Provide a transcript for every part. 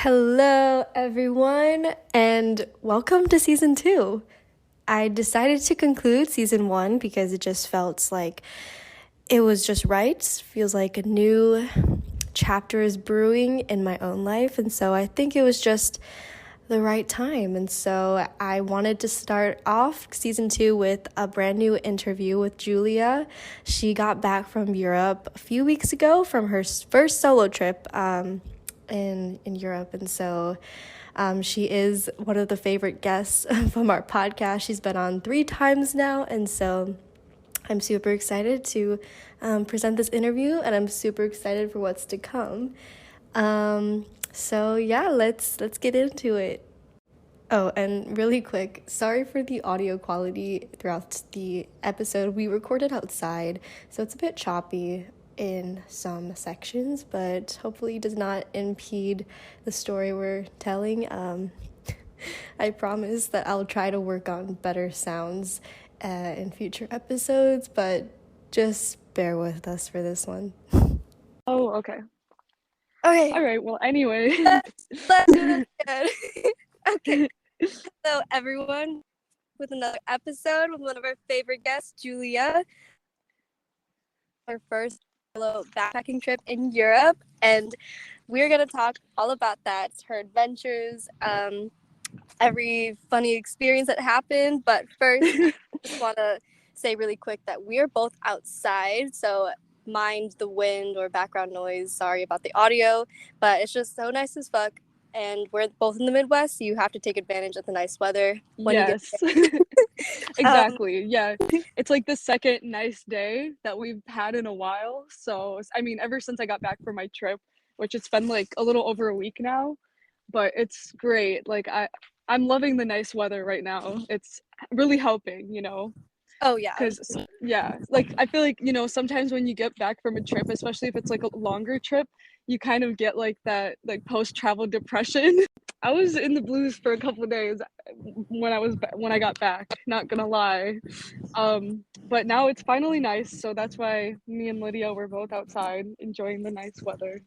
Hello, everyone, and welcome to season 2. I decided to conclude season 1 because it just felt like it was just right. Feels like a new chapter is brewing in my own life, and so I think it was just the right time. And so I wanted to start off season 2 with a brand new interview with Julia. She got back from Europe a few weeks ago from her first solo trip in Europe, and so she is one of the favorite guests from our podcast. She's been on 3 times now, and so I'm super excited to present this interview, and I'm super excited for what's to come. So yeah, let's get into it. Oh, and really quick, sorry for the audio quality throughout the episode. We recorded outside, so it's a bit choppy in some sections, but hopefully does not impede the story we're telling. I promise that I'll try to work on better sounds in future episodes, but just bear with us for this one. Oh, okay. Okay, All right. Well, anyway. let's do this again. Okay. Hello, everyone, with another episode with one of our favorite guests, Julia. Our first solo backpacking trip in Europe, and we're going to talk all about that, her adventures, every funny experience that happened. But first, I just want to say really quick that we're both outside, so mind the wind or background noise. Sorry about the audio, but it's just so nice as fuck. And we're both in the Midwest, so you have to take advantage of the nice weather when you get Yes. there. Exactly. Yeah. It's like the second nice day that we've had in a while. So, I mean, ever since I got back from my trip, which it's been like a little over a week now, but it's great. Like I'm loving the nice weather right now. It's really helping. Oh, yeah. Because yeah, like I feel like sometimes when you get back from a trip, especially if it's like a longer trip, you kind of get like that like post-travel depression. I was in the blues for a couple of days when I got back, not gonna lie. But now it's finally nice, so that's why me and Lydia were both outside enjoying the nice weather.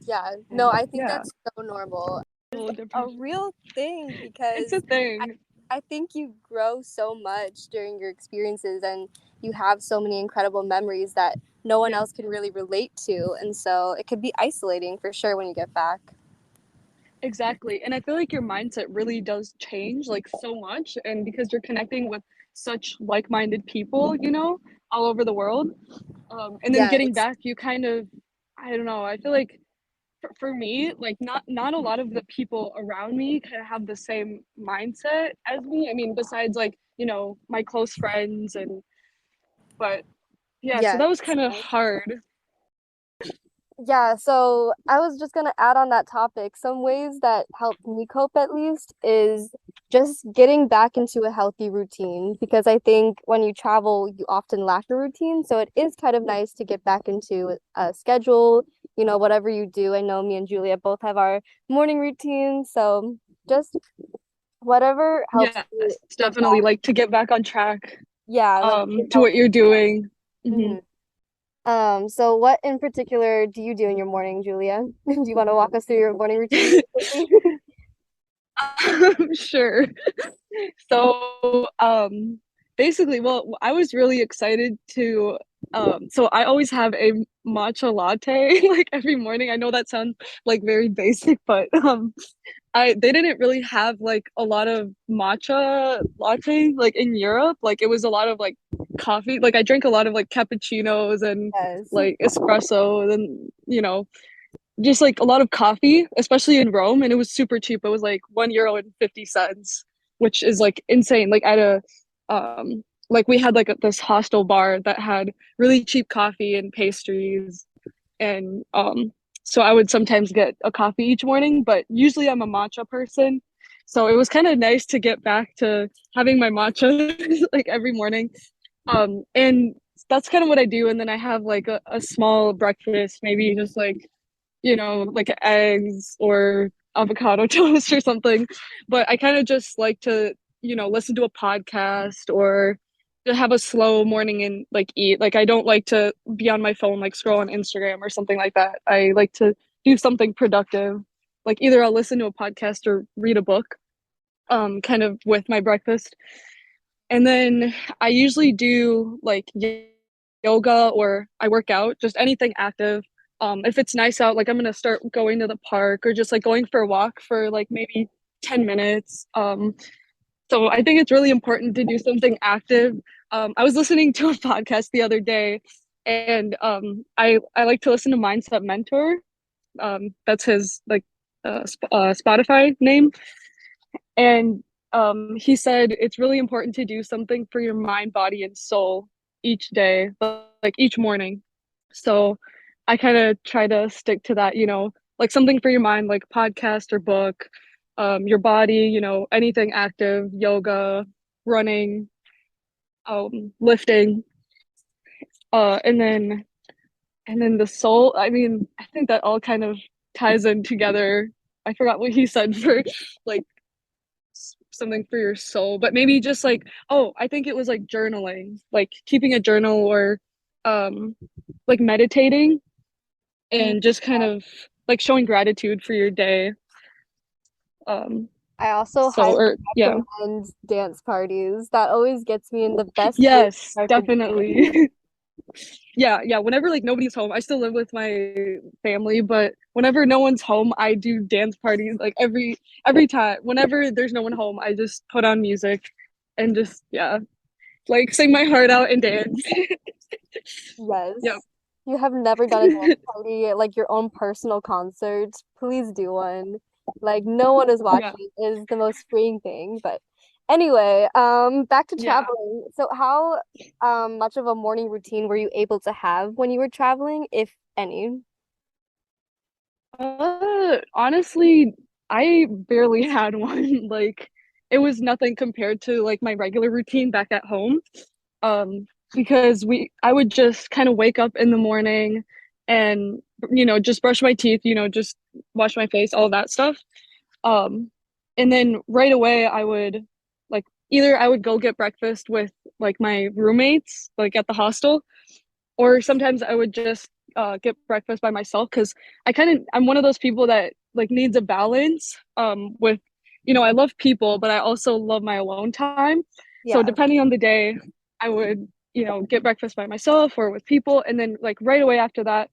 Yeah, no, And I think yeah, that's so normal. a little A depression. real thing It's a because I, thing. I think you grow so much during your experiences and you have so many incredible memories that no one Yeah. else can really relate to. And so it could be isolating for sure when you get back. Exactly. And I feel like your mindset really does change like so much. And because you're connecting with such like minded people, all over the world. And then getting Yes. back, you kind of, I don't know, I feel like for me, like not a lot of the people around me kind of have the same mindset as me. I mean, besides like, my close friends but yeah, so Yes. that was kind of hard. Yeah, so I was just gonna add on that topic. Some ways that helped me cope at least is just getting back into a healthy routine because I think when you travel, you often lack a routine. So it is kind of nice to get back into a schedule, whatever you do. I know me and Julia both have our morning routine, so just whatever helps Yes, you get definitely back. like to get back on track Yeah, like it to what helps. you're doing. Hmm. Mhm. So what in particular do you do in your morning, Julia? Do you want to walk us through your morning routine really quickly? Sure. So, basically, well, I was really excited to, so I always have a matcha latte like every morning. I know that sounds like very basic, but they didn't really have like a lot of matcha lattes like in Europe. Like it was a lot of like coffee. Like I drank a lot of like cappuccinos and Yes. like espresso and just like a lot of coffee, especially in Rome, and it was super cheap. It was like €1 and 50 cents, which is like insane. Like at a like we had like this hostel bar that had really cheap coffee and pastries, and so I would sometimes get a coffee each morning, but usually I'm a matcha person. So it was kind of nice to get back to having my matcha like every morning. And that's kind of what I do. And then I have like a small breakfast, maybe just like eggs or avocado toast or something. But I kind of just like to, listen to a podcast or to have a slow morning and like eat. Like I don't like to be on my phone, like scroll on Instagram or something like that. I like to do something productive. like either I'll listen to a podcast or read a book, kind of with my breakfast. And then I usually do like yoga or I work out, just anything active. If it's nice out, like I'm gonna start going to the park or just like going for a walk for like maybe 10 minutes. So I think it's really important to do something active. I was listening to a podcast the other day, and I like to listen to Mindset Mentor. That's his like Spotify name, and he said it's really important to do something for your mind, body, and soul each day, like each morning. So I kind of try to stick to that, like something for your mind, like podcast or book, your body, anything active, yoga, running, lifting, and then the soul. I mean, I think that all kind of ties in together. I forgot what he said for like something for your soul, but maybe just like, oh, I think it was like journaling, like keeping a journal or um like meditating Mm, and just kind of like showing gratitude for your day. Um I also so highly or yeah. recommend dance parties. That always gets me in the best mood to Yes, start the day. definitely. Yeah, whenever like nobody's home, I still live with my family, but whenever no one's home, I do dance parties like every time. Whenever there's no one home, I just put on music and just yeah, like sing my heart out and dance. Yep. Yes. You have never done a dance party, like your own personal concert. Please do one. Like no one is Yeah. watching is the most freeing thing. But anyway, back to Yeah. traveling. So how much of a morning routine were you able to have when you were traveling, if any? Honestly, I barely had one. Like it was nothing compared to like my regular routine back at home. Because I would just kind of wake up in the morning and just brush my teeth, just wash my face, all that stuff. Um, and then right away I would like either I would go get breakfast with like my roommates, like at the hostel, or sometimes I would just get breakfast by myself because I'm one of those people that like needs a balance with I love people but I also love my alone time. So Yeah. depending on the day, I would get breakfast by myself or with people, and then like right away after that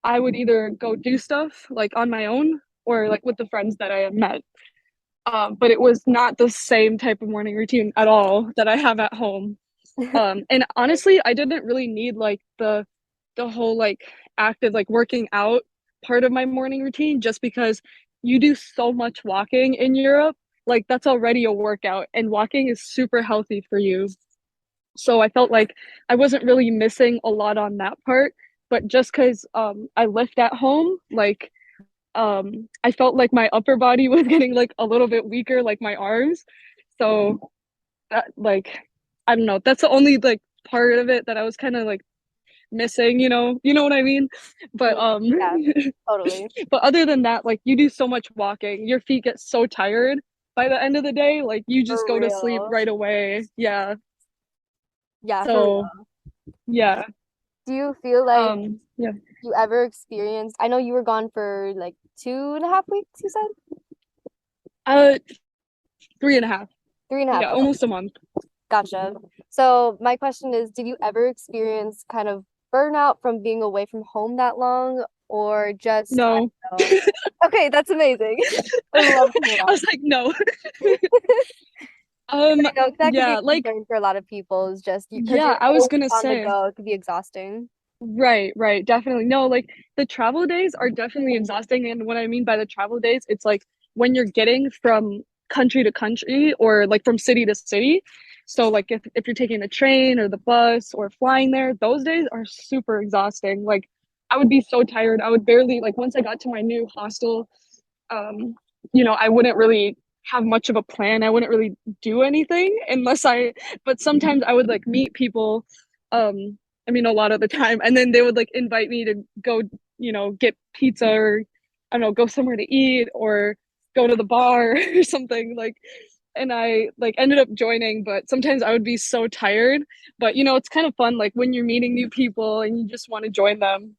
I would either go do stuff like on my own or like with the friends that I have met. But it was not the same type of morning routine at all that I have at home. And honestly, I didn't really need like the whole like active like working out part of my morning routine just because you do so much walking in Europe. Like that's already a workout and walking is super healthy for you. So I felt like I wasn't really missing a lot on that part, but just cuz I lift at home, like I felt like my upper body was getting like a little bit weaker, like my arms. So that like I don't know, that's the only like part of it that I was kind of like missing, you know what I mean? But Mm, yeah, totally. but other than that, like you do so much walking, your feet get so tired by the end of the day, like you just For go to sleep real. right away. Yeah. Yeah, for So real. yeah. Do you feel like Yeah. you ever experienced, I know you were gone for like 2.5 weeks, you said? Uh 3.5. 3.5. Yeah, Okay, almost a month. gotcha. So my question is, did you ever experience kind of burnout from being away from home that long, or just, I No. don't know. Okay, that's amazing. I love to hear I that. was like, no. Because I know that could be Yeah, a like concern for a lot of people, is just because yeah, you're I was always gonna on the say. go, it could be exhausting. Right, definitely. No, like the travel days are definitely exhausting. And what I mean by the travel days, it's like when you're getting from country to country or like from city to city. So like if you're taking the train or the bus or flying there, those days are super exhausting. Like I would be so tired. I would barely like once I got to my new hostel, um, I wouldn't really have much of a plan. I wouldn't really do anything but sometimes I would like meet people, I mean, a lot of the time, and then they would like invite me to go, get pizza or I don't know, go somewhere to eat or go to the bar or something like. And I like ended up joining, but sometimes I would be so tired. But it's kind of fun, like when you're meeting new people and you just want to join them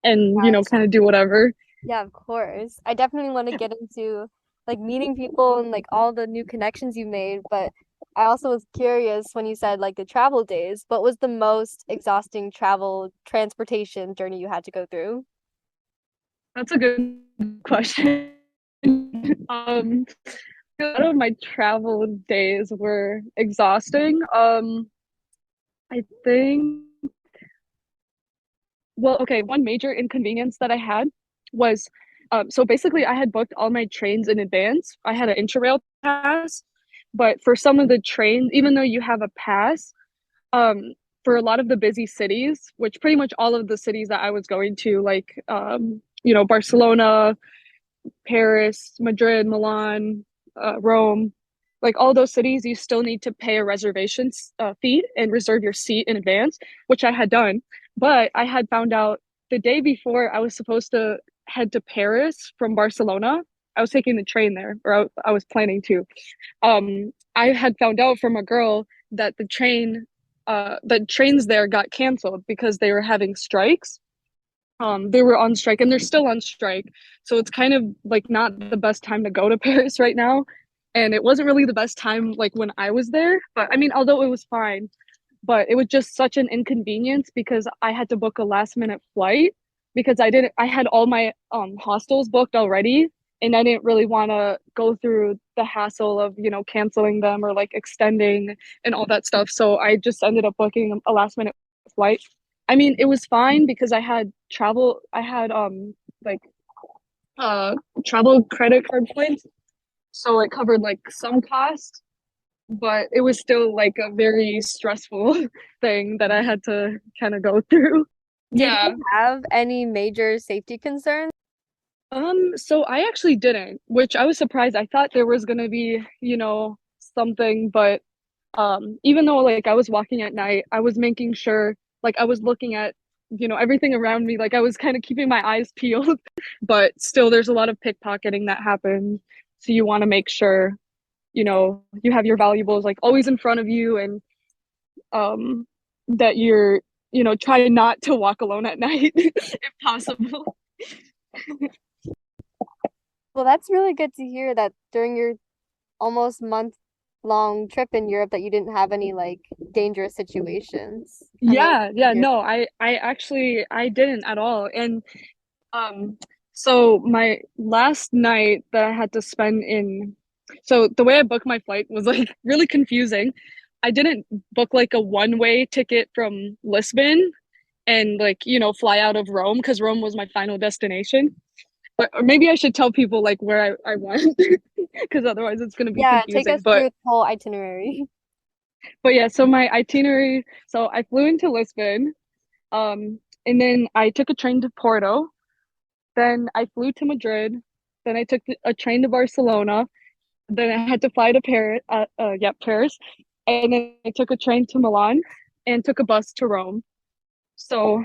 and kind of do whatever. Yeah, of course. I definitely want to get into like meeting people and like all the new connections you made, but I also was curious when you said like the travel days, what was the most exhausting travel transportation journey you had to go through? That's a good question. Um, a lot of my travel days were exhausting. I think, well, okay, one major inconvenience that I had was, so basically I had booked all my trains in advance. I had an Interrail pass, but for some of the trains, even though you have a pass, um, for a lot of the busy cities, which pretty much all of the cities that I was going to, like, Barcelona, Paris, Madrid, Milan, Rome, like all those cities, you still need to pay a reservation fee and reserve your seat in advance, which I had done. But I had found out the day before I was supposed to head to Paris from Barcelona. I was taking the train there, or I was planning to. I had found out from a girl that the trains there got canceled because they were having strikes. They were on strike and they're still on strike. So it's kind of like not the best time to go to Paris right now. And it wasn't really the best time like when I was there. But I mean, although it was fine, but it was just such an inconvenience because I had to book a last minute flight because I had all my hostels booked already and I didn't really want to go through the hassle of, canceling them or like extending and all that stuff. So I just ended up booking a last minute flight. I mean, it was fine because I had like uh travel credit card points, so it covered like some cost, but it was still like a very stressful thing that I had to kind of go through. Did Yeah. you have any major safety concerns? So I actually didn't, which I was surprised. I thought there was gonna be, something, but even though like I was walking at night, I was making sure like I was looking at, everything around me, like I was kind of keeping my eyes peeled, but still there's a lot of pickpocketing that happens. So you want to make sure, you have your valuables like always in front of you and that you're, try not to walk alone at night if possible. Well, that's really good to hear that during your almost month-long trip in Europe that you didn't have any like dangerous situations. I'm really Yeah, glad to yeah, hear. no, I actually I didn't at all. And um so my last night that I had to spend in so the way I booked my flight was like really confusing. I didn't book like a one-way ticket from Lisbon and like, fly out of Rome because Rome was my final destination. But or maybe I should tell people like where I went because otherwise it's gonna be Yeah, take confusing. us through the whole itinerary. But yeah, so my itinerary, so I flew into Lisbon, and then I took a train to Porto. Then I flew to Madrid. Then I took a train to Barcelona. Then I had to fly to Paris. Yeah, Paris. And then I took a train to Milan and took a bus to Rome. So,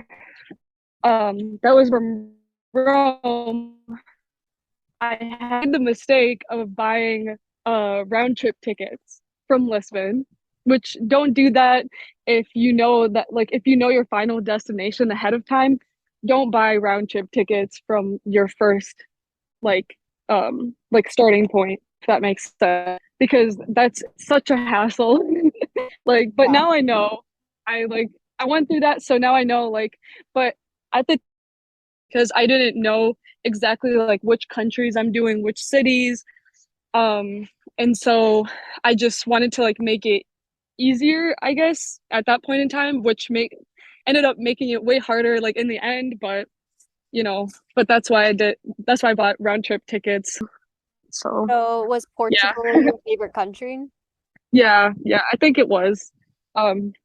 that was from Rome. I had the mistake of buying round trip tickets from Lisbon, which don't do that if you know that, like, if you know your final destination ahead of time, don't buy round trip tickets from your first, like starting point, if that makes sense, because that's such a hassle. Like, but Yeah. now I know, I like, I went through that, so now I know, like, but at the because I didn't know exactly like which countries I'm doing, which cities. Um, and so I just wanted to like make it easier, I guess, at that point in time, which make ended up making it way harder like in the end, but that's why I bought round trip tickets. So So was yeah. Portugal your favorite country? Yeah, yeah, I think it was.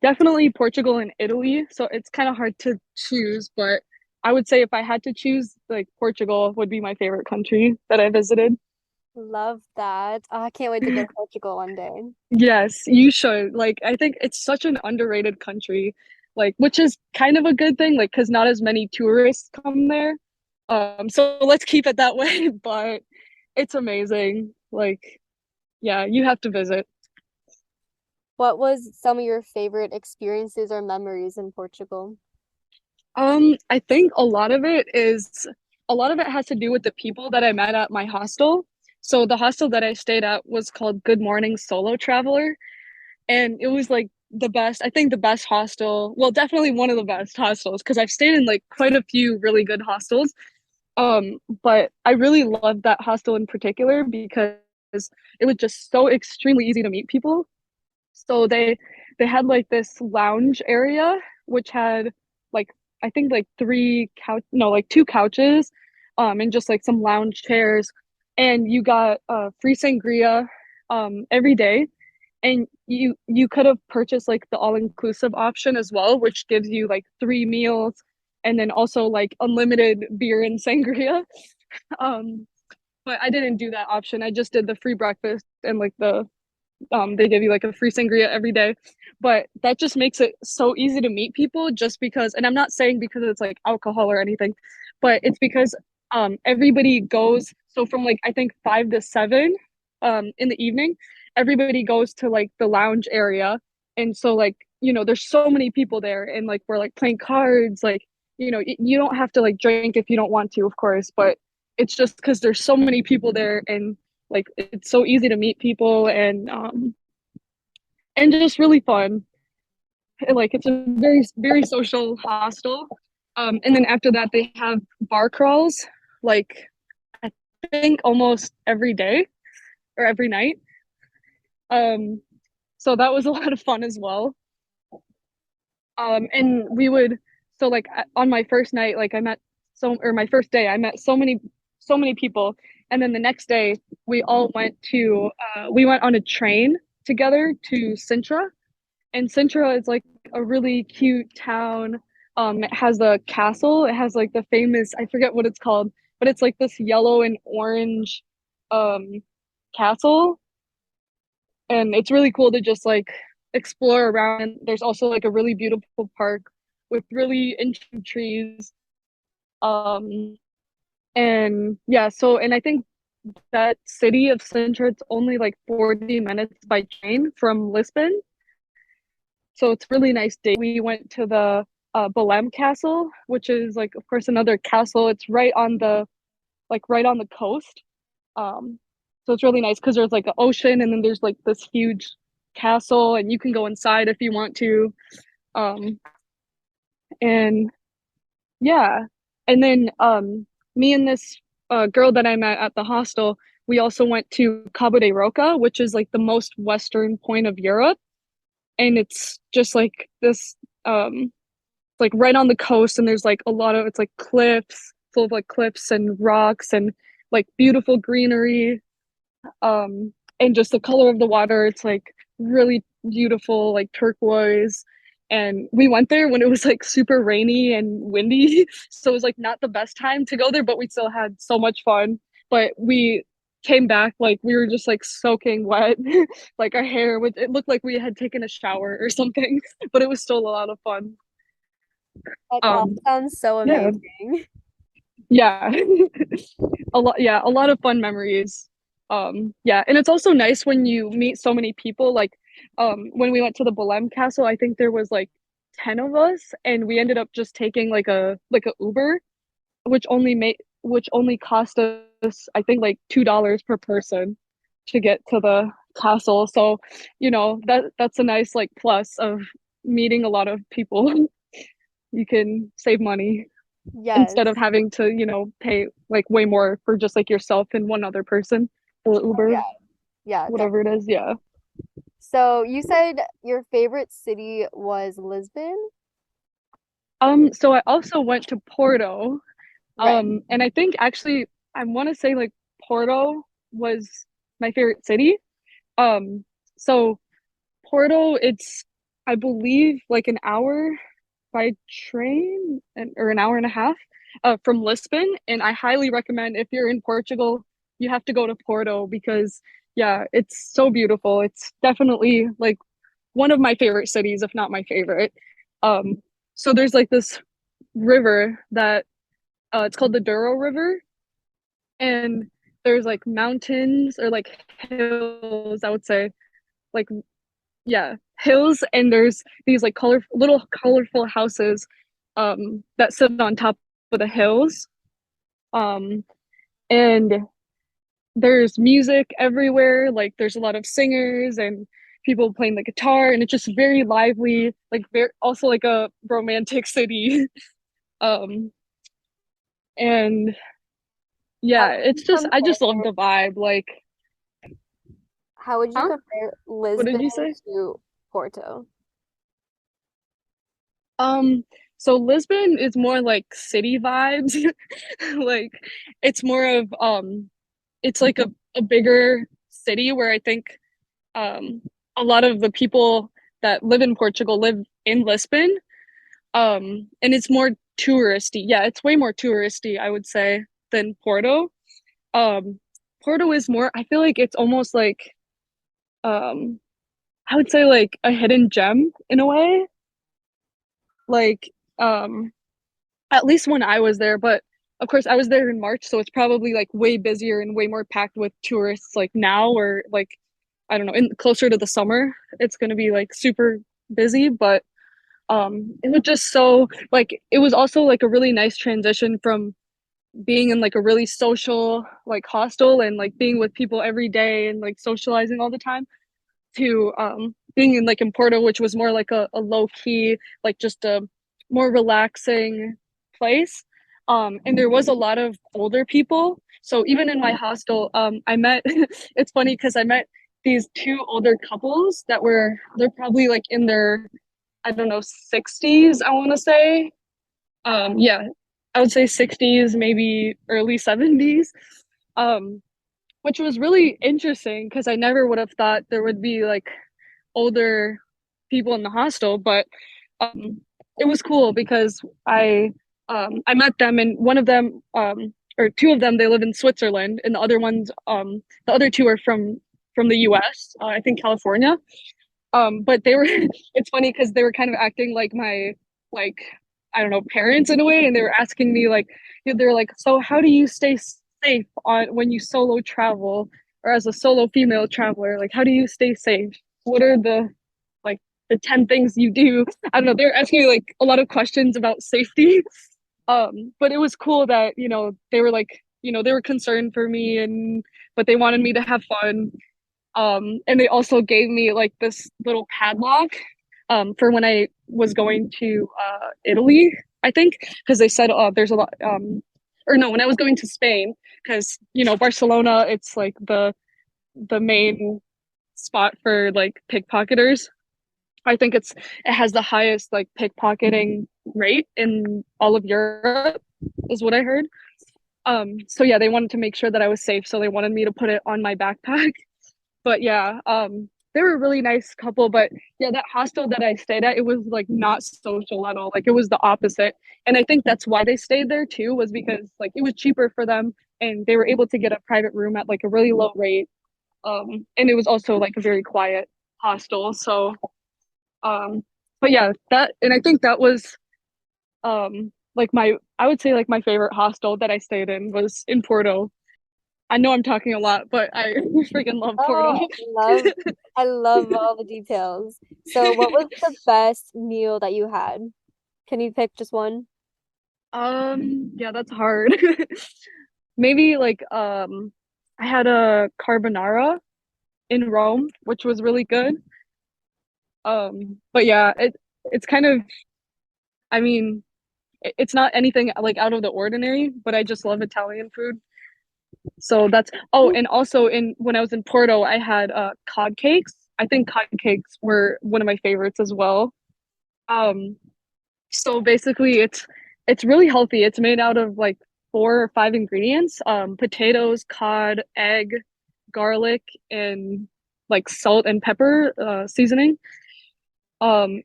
Definitely Portugal and Italy. So it's kind of hard to choose, but I would say if I had to choose, like Portugal would be my favorite country that I visited. Love that. Oh, I can't wait to go to Portugal one day. Yes, you should. Like, I think it's such an underrated country, like, which is kind of a good thing, like, because not as many tourists come there. So let's keep it that way, but it's amazing. Like, yeah, you have to visit. What was some of your favorite experiences or memories in Portugal? I think a lot of it is a lot of it has to do with the people that I met at my hostel. So the hostel that I stayed at was called Good Morning Solo Traveler, and it was like the best, I think the best hostel, well, definitely one of the best hostels because I've stayed in like quite a few really good hostels. But I really loved that hostel in particular because it was just so extremely easy to meet people. So they had like this lounge area which had like I think like three couch no like two couches and just like some lounge chairs, and you got free sangria every day, and you could have purchased like the all-inclusive option as well, which gives you like three meals and then also like unlimited beer and sangria. um but I didn't do that option. I just did the free breakfast and like they give you like a free sangria every day. But that just makes it so easy to meet people just because, and I'm not saying because it's like alcohol or anything, but it's because everybody goes, so from like I think 5 to 7 in the evening, everybody goes to like the lounge area. And so like, there's so many people there, and like we're like playing cards, like, you don't have to like drink if you don't want to, of course, but it's just because there's so many people there, and like it's so easy to meet people, and just really fun. Like it's a very very social hostel. And then after that they have bar crawls, like I think almost every day or every night. Um, so that was a lot of fun as well. And we would so like on my first night, like I met so or my first day, I met so many people, and then the next day we went on a train together to Sintra, and Sintra is like a really cute town. It has a castle. It has like the famous, I forget what it's called, but it's like this yellow and orange um castle, and it's really cool to just like explore around. There's also like a really beautiful park with really interesting trees. Um, and yeah, so and I think that city of Sintra, it's only like 40 minutes by train from Lisbon. So it's really nice day. We went to the Belém Castle, which is like, of course, another castle. It's right on the coast. Um, so it's really nice because there's like an ocean, and then there's like this huge castle, and you can go inside if you want to. Um, and yeah, and then me and this girl that I met at the hostel, we also went to Cabo de Roca, which is like the most western point of Europe, and it's just like this like right on the coast, and there's like a lot of it's like cliffs, full of like cliffs and rocks and like beautiful greenery, and just the color of the water, it's like really beautiful, like turquoise. And we went there when it was like super rainy and windy, so it was like not the best time to go there, but we still had so much fun. But we came back like we were just like soaking wet, like our hair would it looked like we had taken a shower or something, but it was still a lot of fun. That all um sounds so yeah, amazing. yeah. A lot of fun memories. Yeah, and it's also nice when you meet so many people. Like when we went to the Belém Castle, I think there was like 10 of us, and we ended up just taking like a Uber, which only cost us I think like $2 per person to get to the castle. So, that's a nice like plus of meeting a lot of people. You can save money instead of Yes. having to, pay like way more for just like yourself and one other person for Oh Uber, yeah. Yeah, whatever it is. Yeah. so you said your favorite city was Lisbon? So I also went to Porto. Right. And I think actually I want to say like Porto was my favorite city. Um, so Porto, it's I believe like an hour by train or an hour and a half from Lisbon. And I highly recommend if you're in Portugal, you have to go to Porto because yeah, it's so beautiful. It's definitely like one of my favorite cities, if not my favorite. Um, so there's like this river that it's called the Douro River, and there's like mountains or like hills, I would say, like yeah, hills, and there's these like little colorful houses that sit on top of the hills. Um, and there's music everywhere. Like there's a lot of singers and people playing the guitar, and it's just very lively, like very also like a romantic city. Um, and How yeah, would it's you just I just love compare the vibe. Like, how would you huh? compare What Lisbon did you say? to Porto? Um, so Lisbon is more like city vibes. Like it's more of it's like a bigger city where I think um a lot of the people that live in Portugal live in Lisbon. And it's more touristy. Yeah, it's way more touristy, I would say, than Porto. Um, Porto is more, I feel like it's almost like um I would say like a hidden gem in a way. Like um at least when I was there, but of course I was there in March, so it's probably like way busier and way more packed with tourists like now or like I don't know, in closer to the summer, it's gonna be like super busy, but it was just so like it was also like a really nice transition from being in like a really social like hostel and like being with people every day and like socializing all the time to being in like in Porto, which was more like a low key, like just a more relaxing place. And there was a lot of older people. So even in my hostel, I met it's funny because I met these two older couples that were they're probably like in their I don't know 60s, I want to say. Yeah, I would say 60s, maybe early 70s. Um, which was really interesting because I never would have thought there would be like older people in the hostel, but it was cool because I met them and one of them or two of them they live in Switzerland and the other two are from the US, I think California. But they were it's funny because they were kind of acting like my like I don't know parents in a way, and they were asking me like they're like, so how do you stay safe on when you solo travel or as a solo female traveler? Like, how do you stay safe? What are like the 10 things you do? I don't know. They're asking me like a lot of questions about safety. But it was cool that they were like they were concerned for me and but they wanted me to have fun. And they also gave me like this little padlock for when I was going to Italy, I think, because they said there's a lot or no, when I was going to Spain, because Barcelona, it's like the main spot for like pickpocketers. I think it has the highest like pickpocketing rate in all of Europe, is what I heard. So yeah, they wanted to make sure that I was safe, so they wanted me to put it on my backpack. But yeah, they were a really nice couple. But yeah, that hostel that I stayed at, it was like not social at all. Like it was the opposite. And I think that's why they stayed there too, was because like it was cheaper for them and they were able to get a private room at like a really low rate. And it was also like a very quiet hostel. So um but yeah, that and I think that was like my I would say like my favorite hostel that I stayed in was in Porto. I know I'm talking a lot, but I freaking love Porto. Oh, I love all the details. So, what was the best meal that you had? Can you pick just one? Yeah, that's hard. Maybe like I had a carbonara in Rome, which was really good. But yeah, it's kind of I mean, it's not anything like out of the ordinary, but I just love Italian food. So that's oh, and also in when I was in Porto, I had cod cakes. I think cod cakes were one of my favorites as well. Um, So basically it's really healthy. It's made out of like four or five ingredients. Potatoes, cod, egg, garlic, and like salt and pepper seasoning. And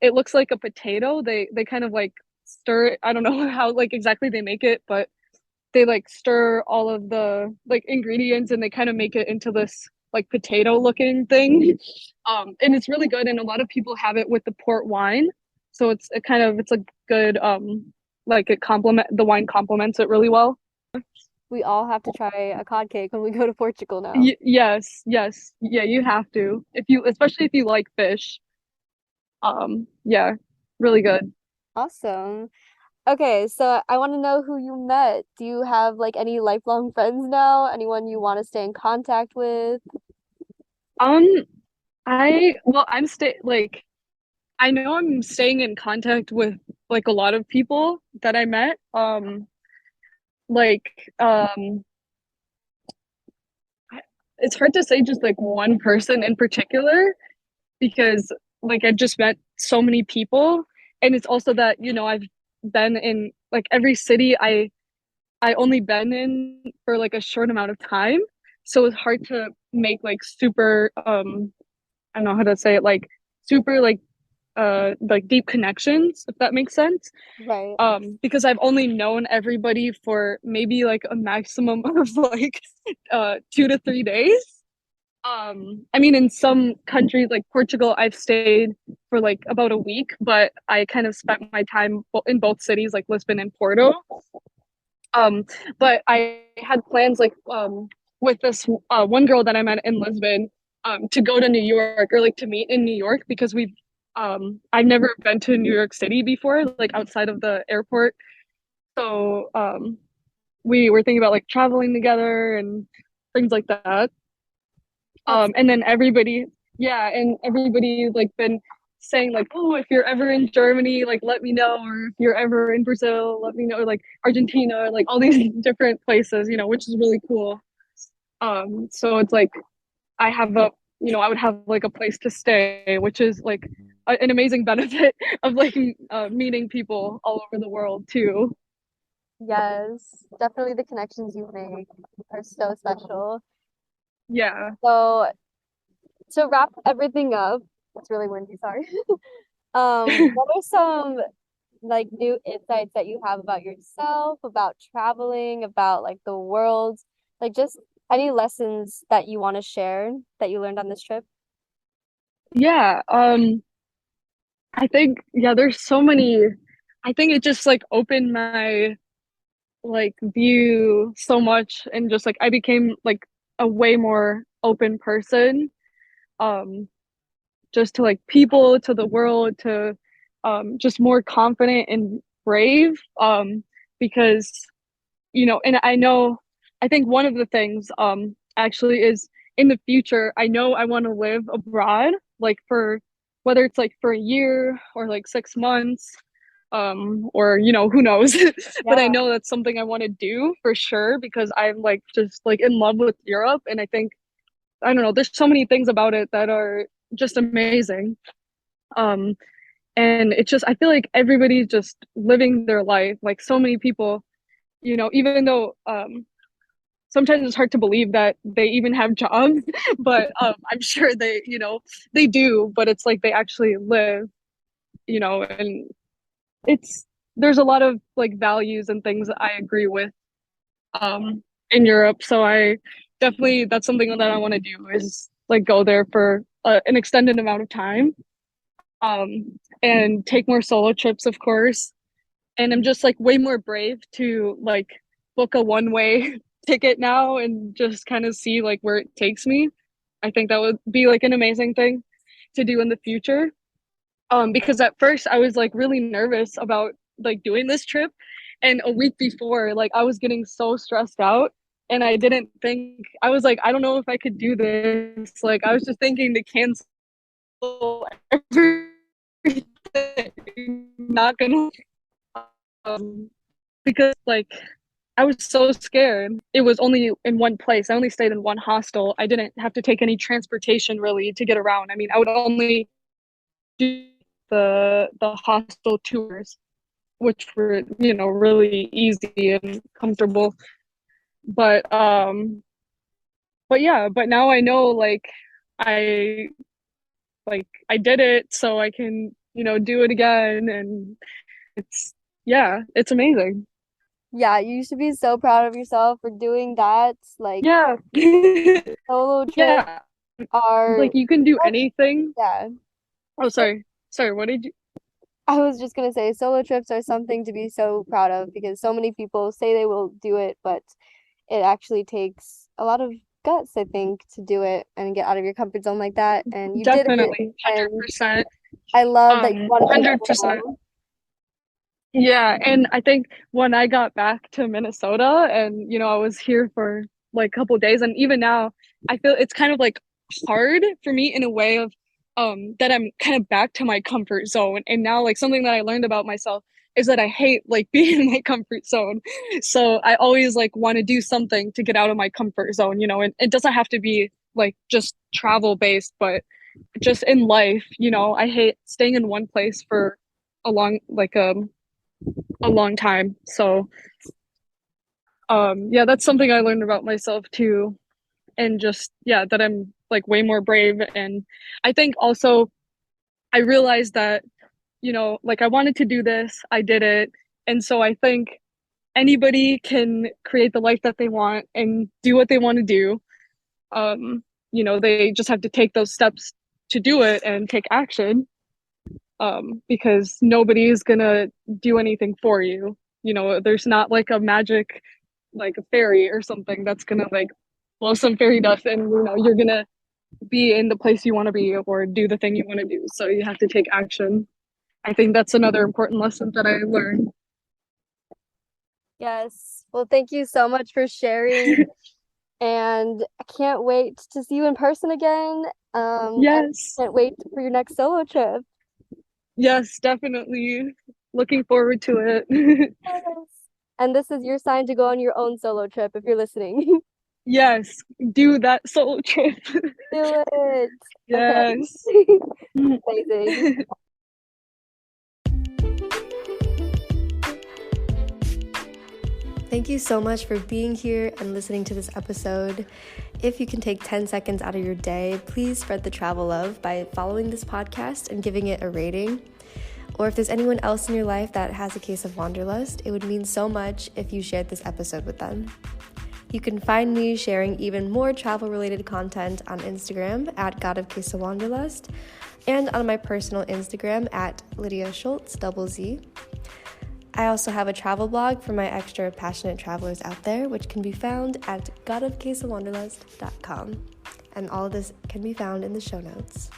it looks like a potato. They kind of like stir it. I don't know how like exactly they make it, but they like stir all of the like ingredients and they kind of make it into this like potato looking thing. And it's really good and a lot of people have it with the port wine. So it's a good like the wine complements it really well. We all have to try a cod cake when we go to Portugal now. Yes, yes. Yeah, you have to. If you especially if you like fish. Yeah, really good. Awesome. Okay, so I want to know who you met. Do you have like any lifelong friends now? Anyone you want to stay in contact with? Um, I'm stay like I know I'm staying in contact with like a lot of people that I met. Like I- it's hard to say just like one person in particular because like I've just met so many people, and it's also that I've been in like every city I only been in for like a short amount of time, so it's hard to make like super I don't know how to say it, like super like deep connections, if that makes sense. Right. Because I've only known everybody for maybe like a maximum of like 2 to 3 days. I mean, in some countries like Portugal, I've stayed for like about a week, but I kind of spent my time in both cities, like Lisbon and Porto. Um, but I had plans like with this one girl that I met in Lisbon to go to New York, or like to meet in New York, because I've never been to New York City before, like outside of the airport. So we were thinking about like traveling together and things like that. That's And then yeah, and everybody like been saying like, oh, if you're ever in Germany, like let me know, or if you're ever in Brazil, let me know, or like Argentina, or like all these different places, which is really cool. So it's like I have I would have like a place to stay, which is like an amazing benefit of like meeting people all over the world too. yes, definitely the connections you make are so special. Yeah. So to wrap everything up, it's really windy, sorry. What are some like new insights that you have about yourself, about traveling, about like the world, like just any lessons that you want to share that you learned on this trip? Yeah. I think, yeah, there's so many. I think it just like opened my like view so much, and just like I became like a way more open person, um just to like people, to the world, to just more confident and brave, because and I think one of the things actually is, in the future I know I want to live abroad, like for whether it's like for a year or like 6 months, or who knows. But I Yeah. know that's something I want to do for sure, because I'm like just like in love with Europe, and I think, I don't know, there's so many things about it that are just amazing. um and it's just, I feel like everybody's just living their life, like so many people, even though sometimes it's hard to believe that they even have jobs, but I'm sure they do, but it's like they actually live, and it's there's a lot of like values and things that I agree with um in Europe. So I definitely, that's something that I want to do, is like go there for an extended amount of time, and take more solo trips, of course. And I'm just like way more brave to like book a one way ticket now and just kind of see like where it takes me. I think that would be like an amazing thing to do in the future. Because at first I was like really nervous about like doing this trip, and a week before, like I was getting so stressed out, and I didn't think, I was like, I don't know if I could do this. Like I was just thinking to cancel everything, not gonna, um, because like I was so scared. It was only in one place. I only stayed in one hostel. I didn't have to take any transportation really to get around. I mean, I would only do the hostel tours, which were, really easy and comfortable. But yeah, but now I know I I did it, so I can, do it again, and it's yeah, it's amazing. Yeah, you should be so proud of yourself for doing that. Like Yeah. solo trips Yeah. are Like you can do such, anything. yeah. Oh, sorry. Sorry, what did you? I was just gonna say solo trips are something to be so proud of because so many people say they will do it, but it actually takes a lot of guts, I think, to do it and get out of your comfort zone like that. And you did it, Definitely, and 100%. I love that you want to do it 100%. now. Yeah, and I think when I got back to Minnesota and I was here for like a couple of days and even now I feel it's kind of like hard for me in a way of that I'm kind of back to my comfort zone and now like something that I learned about myself is that I hate like being in my comfort zone. So I always like want to do something to get out of my comfort zone, and it doesn't have to be like just travel based, but just in life, I hate staying in one place for a long time. So, yeah, that's something I learned about myself too. And just, yeah, that I'm like way more brave. And I think also I realized that, like I wanted to do this, I did it. And so I think anybody can create the life that they want and do what they want to do. Um, they just have to take those steps to do it and take action. Because nobody is gonna do anything for you. There's not like a magic, like a fairy or something that's gonna like blow some fairy dust and you're gonna be in the place you want to be or do the thing you want to do. So you have to take action. I think that's another important lesson that I learned. Yes. Well, thank you so much for sharing, and I can't wait to see you in person again. And Yes, can't wait for your next solo trip. yes, definitely. Looking forward to it. Yes. And this is your sign to go on your own solo trip if you're listening. Yes, do that solo trip. Do it. Okay. Yes. Amazing. Thank you so much for being here and listening to this episode. If you can take 10 seconds out of your day, please spread the travel love by following this podcast and giving it a rating. Or if there's anyone else in your life that has a case of wanderlust, it would mean so much if you shared this episode with them. You can find me sharing even more travel-related content on Instagram at God of Case of Wanderlust and on my personal Instagram at Lydia Schultz, Z. I also have a travel blog for my extra passionate travelers out there, which can be found at godofcaseofwanderlust.com. And all of this can be found in the show notes.